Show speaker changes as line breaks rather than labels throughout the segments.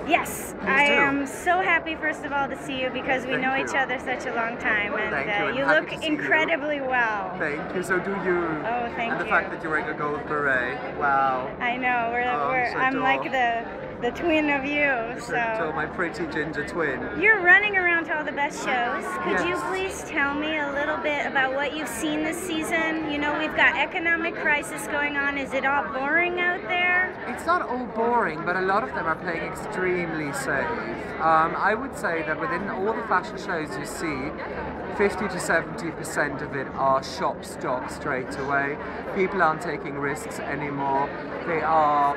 Yes,
Please
I
do.
am so happy, first of all, to see you because we
Thank
know
you.
each other such a long time, and
Thank you, and
you
happy
look
to see you.
incredibly well.
Thank you. So do you.
Oh, thank
And the
you.
fact that you're wearing a gold beret. Wow.
I know,
so
I'm like
adore.
the twin of you,
So my pretty ginger twin.
You're running around to all the best shows. Could you
Yes.
please tell me a little bit about what you've seen this season? You know, we've got economic crisis going on. Is it all boring out there?
It's not all boring, but a lot of them are playing extremely safe. I would say that within all the fashion shows you see, 50 to 70% of it are shop stock straight away. People aren't taking risks anymore. They are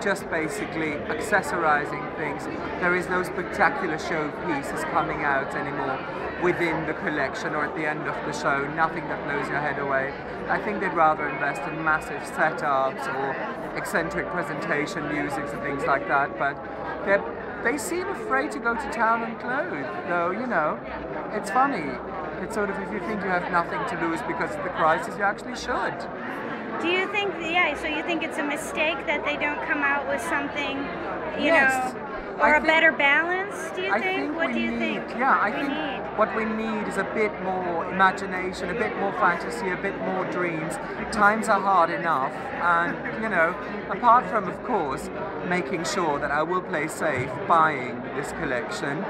just basically accessorizing things. There is no spectacular show pieces coming out anymore within the collection or at the end of the show, nothing that blows your head away. I think they'd rather invest in massive setups or eccentric presentation musics and things like that, but they seem afraid to go to town and clothes, though, you know, it's funny. It's sort of, if you think you have nothing to lose because of the crisis, you actually should.
Do you think, so you think it's a mistake that they don't come out with something, you
Yes.
know, or a better balance, do you
I
think? What do you think?
Yeah, I think what we need is a bit more imagination, a bit more fantasy, a bit more dreams. Times are hard enough, and, you know, apart from, of course, making sure that I will play safe buying this collection,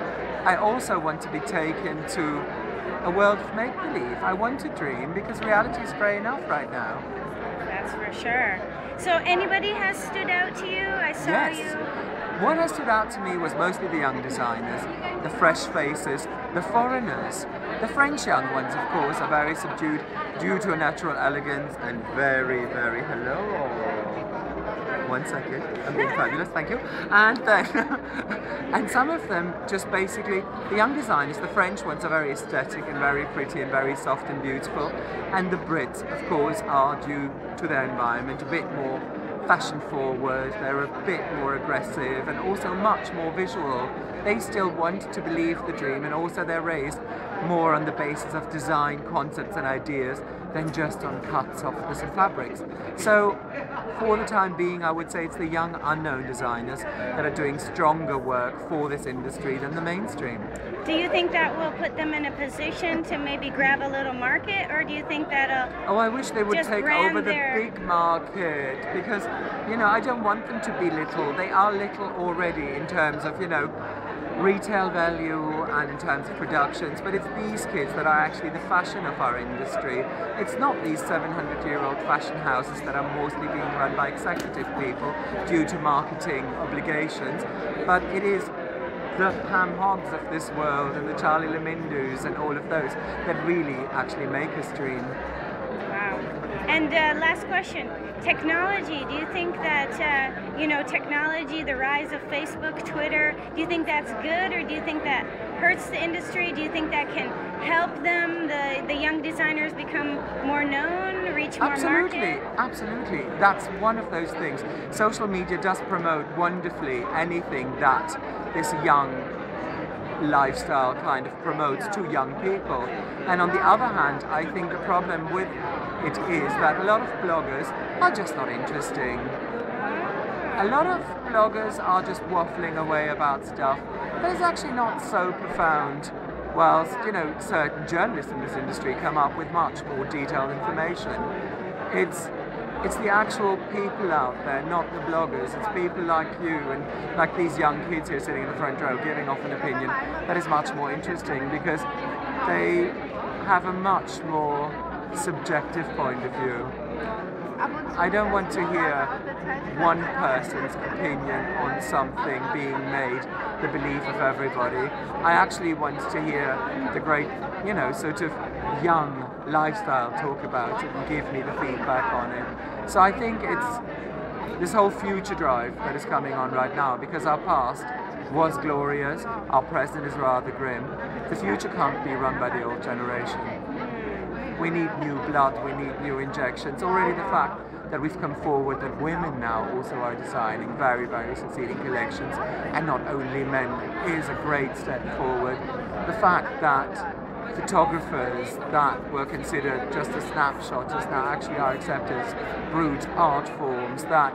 I also want to be taken to a world of make-believe. I want to dream, because reality is grey enough right now.
That's for sure. So anybody has stood out to you? I saw you.
What has stood out to me was mostly the young designers, the fresh faces, the foreigners. The French young ones, of course, are very subdued due to a natural elegance and very, very hello. 1 second, I'm being fabulous, thank you. And then, and some of them just basically, the young designers, the French ones, are very aesthetic and very pretty and very soft and beautiful. And the Brits, of course, are due to their environment a bit more fashion forward, they're a bit more aggressive and also much more visual. They still want to believe the dream, and also they're raised more on the basis of design concepts and ideas than just on cuts of the fabrics. So for the time being, I would say it's the young unknown designers that are doing stronger work for this industry than the mainstream.
Do you think that will put them in a position to maybe grab a little market, or do you think that'll
Oh, I wish they would take over the big market, because, you know, I don't want them to be little. They are little already in terms of, you know, retail value and in terms of productions, but it's these kids that are actually the fashion of our industry. It's not these 700-year-old fashion houses that are mostly being run by executive people due to marketing obligations, but it is the Pam Hoggs of this world and the Charlie Lemindus and all of those that really actually make us dream.
Wow. And last question, technology. Do you think that, you know, technology, the rise of Facebook, Twitter, do you think that's good, or do you think that hurts the industry? Do you think that can help them, the young designers, become more known, reach more market?
Absolutely. That's one of those things. Social media does promote wonderfully anything that this young lifestyle kind of promotes to young people. And on the other hand, I think the problem with it is that a lot of bloggers are just not interesting. A lot of bloggers are just waffling away about stuff that is actually not so profound, whilst, you know, certain journalists in this industry come up with much more detailed information. It's the actual people out there, not the bloggers. It's people like you and like these young kids here sitting in the front row giving off an opinion that is much more interesting, because they have a much more subjective point of view. I don't want to hear one person's opinion on something being made the belief of everybody. I actually want to hear the great, you know, sort of young lifestyle talk about it and give me the feedback on it. So I think it's this whole future drive that is coming on right now, because our past was glorious, our present is rather grim. The future can't be run by the old generation. We need new blood, we need new injections. Already the fact that we've come forward that women now also are designing very, very succeeding collections, and not only men, is a great step forward. The fact that photographers that were considered just a snapshot just now actually are accepted as brute art forms, that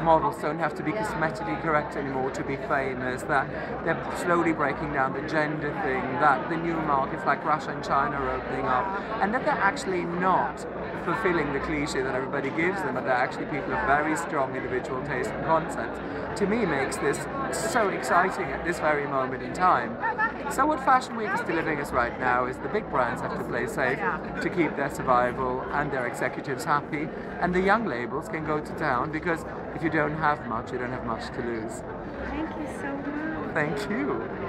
models don't have to be cosmetically correct anymore to be famous, that they're slowly breaking down the gender thing, that the new markets like Russia and China are opening up, and that they're actually not fulfilling the cliche that everybody gives them, but they're actually people of very strong individual taste and concept, to me makes this so exciting at this very moment in time. So what Fashion Week is delivering us right now is the big brands have to play safe to keep their survival and their executives happy, and the young labels can go to town, because if you don't have much, you don't have much to lose.
Thank you so much.
Thank you.